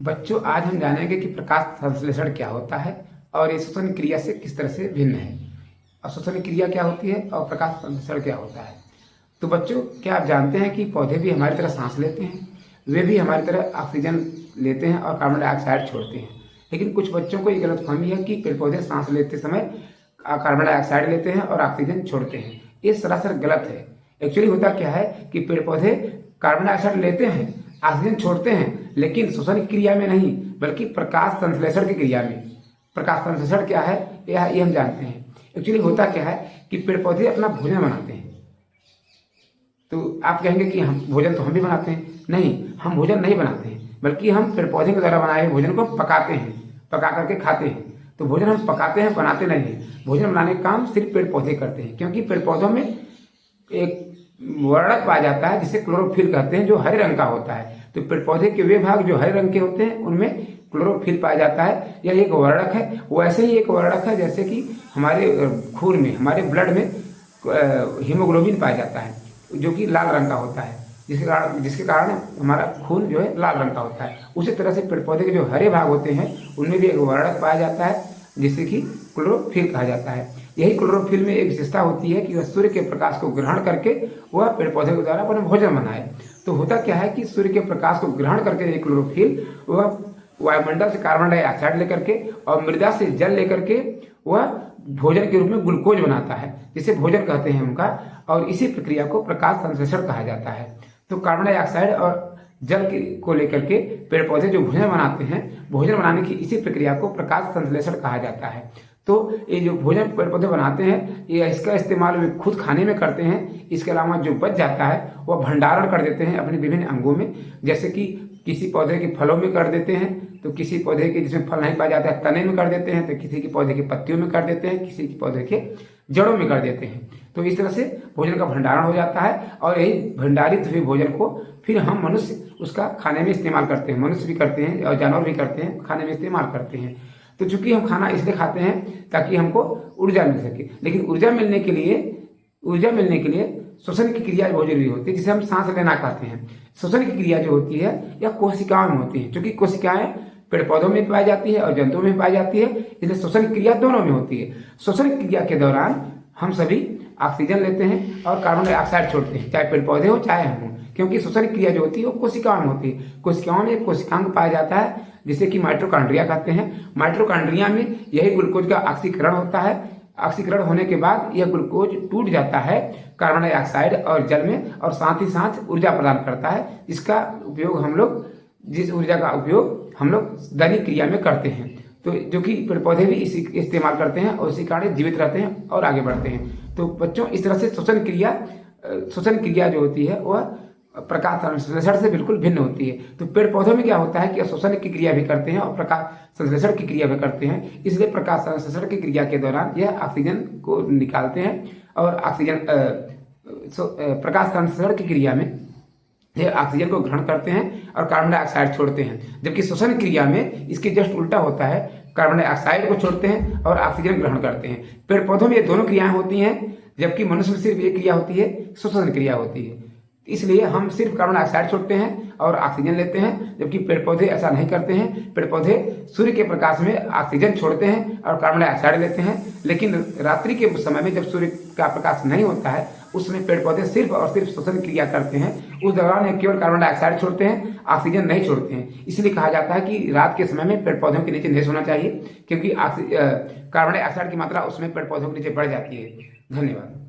बच्चों, आज हम जानेंगे कि प्रकाश संश्लेषण क्या होता है और ये श्वसन क्रिया से किस तरह से भिन्न है। और श्वसन क्रिया क्या होती है और प्रकाश संश्लेषण क्या होता है। तो बच्चों, क्या आप जानते हैं कि पौधे भी हमारी तरह सांस लेते हैं, वे भी हमारी तरह ऑक्सीजन लेते हैं और कार्बन डाइऑक्साइड छोड़ते हैं। लेकिन कुछ बच्चों को ये गलतफहमी है कि पेड़ पौधे सांस लेते समय कार्बन डाइऑक्साइड लेते हैं और ऑक्सीजन छोड़ते हैं। ये सरासर गलत है। एक्चुअली होता क्या है कि पेड़ पौधे कार्बन डाइऑक्साइड लेते हैं, ऑक्सीजन छोड़ते हैं, लेकिन श्वसन की क्रिया में नहीं, बल्कि प्रकाश संश्लेषण की क्रिया में। प्रकाश संश्लेषण क्या है ये हम जानते हैं। एक्चुअली होता क्या है कि पेड़ पौधे अपना भोजन बनाते हैं। तो आप कहेंगे कि हम भोजन तो हम भी बनाते हैं। नहीं, हम भोजन नहीं बनाते हैं, बल्कि हम पेड़ पौधे के द्वारा बनाए हुए भोजन को पकाते हैं, पका करके खाते हैं। तो भोजन हम पकाते हैं, बनाते नहीं हैं। भोजन बनाने का काम सिर्फ पेड़ पौधे करते हैं, क्योंकि पेड़ पौधों में एक वर्णक पाया जाता है जिसे क्लोरोफिल कहते हैं, जो हरे रंग का होता है। तो पेड़ पौधे के वे भाग जो हरे रंग के होते हैं उनमें क्लोरोफिल पाया जाता है। यह एक वर्णक है। वैसे ही एक वर्णक है जैसे कि हमारे खून में, हमारे ब्लड में हीमोग्लोबिन पाया जाता है, जो कि लाल रंग का होता है, जिसके कारण हमारा खून जो है लाल रंग का होता है। उसी तरह से पेड़ पौधे के जो हरे भाग होते हैं उनमें भी एक वर्णक पाया जाता है, जिसे कि क्लोरोफिल कहा जाता है। यही क्लोरोफिल में एक विशेषता होती है कि वह सूर्य के प्रकाश को ग्रहण करके वह पेड़ पौधे के द्वारा अपना भोजन बनाए। तो होता क्या है कि सूर्य के प्रकाश को ग्रहण करके ये क्लोरोफिल वह वायुमंडल से कार्बन डाइऑक्साइड लेकर के और मृदा से जल लेकर के वह भोजन के रूप में ग्लूकोज बनाता है, जिसे भोजन कहते हैं उनका। और इसी प्रक्रिया को प्रकाश संश्लेषण कहा जाता है। तो कार्बन डाइऑक्साइड और जल को लेकर के पेड़ पौधे जो भोजन बनाते हैं, भोजन बनाने की इसी प्रक्रिया को प्रकाश संश्लेषण कहा जाता है। तो ये जो भोजन पेड़ पौधे बनाते हैं, ये इसका इस्तेमाल वे खुद खाने में करते हैं। इसके अलावा जो बच जाता है वह भंडारण कर देते हैं अपने विभिन्न अंगों में, जैसे कि किसी पौधे के फलों में कर देते हैं, तो किसी पौधे के जिसमें फल नहीं पाया जाता है तने में कर देते हैं, तो किसी के पौधे के पत्तियों में कर देते हैं, किसी के पौधे के जड़ों में कर देते हैं। तो इस तरह से भोजन का भंडारण हो जाता है और यही भंडारित हुए भोजन को फिर हम मनुष्य उसका खाने में इस्तेमाल करते हैं। मनुष्य भी करते हैं और जानवर भी करते हैं, खाने में इस्तेमाल करते हैं। तो चूंकि हम खाना इसलिए खाते हैं ताकि हमको ऊर्जा मिल सके, लेकिन ऊर्जा मिलने के लिए श्वसन की क्रिया बहुत जरूरी होती है, जिसे हम सांस लेना कहते हैं। श्वसन की क्रिया जो होती है यह कोशिकाओं में होती है। क्योंकि कोशिकाएं पेड़ पौधों में पाई जाती है और जंतुओं में पाई जाती है, इसलिए श्वसन की क्रिया दोनों में होती है। श्वसन की क्रिया के दौरान हम सभी ऑक्सीजन लेते हैं और कार्बन डाइऑक्साइड छोड़ते हैं, चाहे पेड़ पौधे हो चाहे हम हो। क्योंकि श्वसन क्रिया जो होती है वो कोशिकाओं में होती है। कोशिकाओं में एक कोशिकांग पाया जाता है जिसे कि माइटोकॉन्ड्रिया कहते हैं। माइटोकॉन्ड्रिया में यही ग्लूकोज का ऑक्सीकरण होता है। ऑक्सीकरण होने के बाद यह ग्लूकोज टूट जाता है कार्बन डाइऑक्साइड और जल में, और साथ ही साथ ऊर्जा प्रदान करता है, जिस ऊर्जा का उपयोग हम लोग दैनिक क्रिया में करते हैं। तो जो कि पेड़ पौधे भी इसी इस्तेमाल करते हैं और इसी कारण जीवित रहते हैं और आगे बढ़ते हैं। तो बच्चों, इस तरह से श्वसन क्रिया जो होती है वह प्रकाश संश्लेषण से बिल्कुल भिन्न होती है। तो पेड़ पौधों में क्या होता है कि श्वसन की क्रिया भी करते हैं और प्रकाश संश्लेषण की क्रिया भी करते हैं। इसलिए प्रकाश संश्लेषण की क्रिया के दौरान यह ऑक्सीजन को निकालते हैं और प्रकाश संश्लेषण की क्रिया में ये ऑक्सीजन को ग्रहण करते हैं और कार्बन डाइऑक्साइड छोड़ते हैं। जबकि श्वसन क्रिया में इसके जस्ट उल्टा होता है, कार्बन डाइऑक्साइड को छोड़ते हैं और ऑक्सीजन ग्रहण करते हैं। पेड़ पौधों में ये दोनों क्रियाएं होती हैं, जबकि मनुष्य में सिर्फ एक क्रिया होती है, श्वसन क्रिया होती है। इसलिए हम सिर्फ कार्बन डाइऑक्साइड छोड़ते हैं और ऑक्सीजन लेते हैं, जबकि पेड़ पौधे ऐसा नहीं करते हैं। पेड़ पौधे सूर्य के प्रकाश में ऑक्सीजन छोड़ते हैं और कार्बन डाइऑक्साइड लेते हैं। लेकिन रात्रि के समय में जब सूर्य का प्रकाश नहीं होता है, उस समय पेड़ पौधे सिर्फ और सिर्फ श्वसन क्रिया करते हैं। उस दौरान ये केवल कार्बन डाइऑक्साइड छोड़ते हैं, ऑक्सीजन नहीं छोड़ते हैं। इसलिए कहा जाता है कि रात के समय में पेड़ पौधों के नीचे नहीं सोना चाहिए, क्योंकि कार्बन डाइऑक्साइड की मात्रा उसमें पेड़ पौधों के नीचे बढ़ जाती है। धन्यवाद।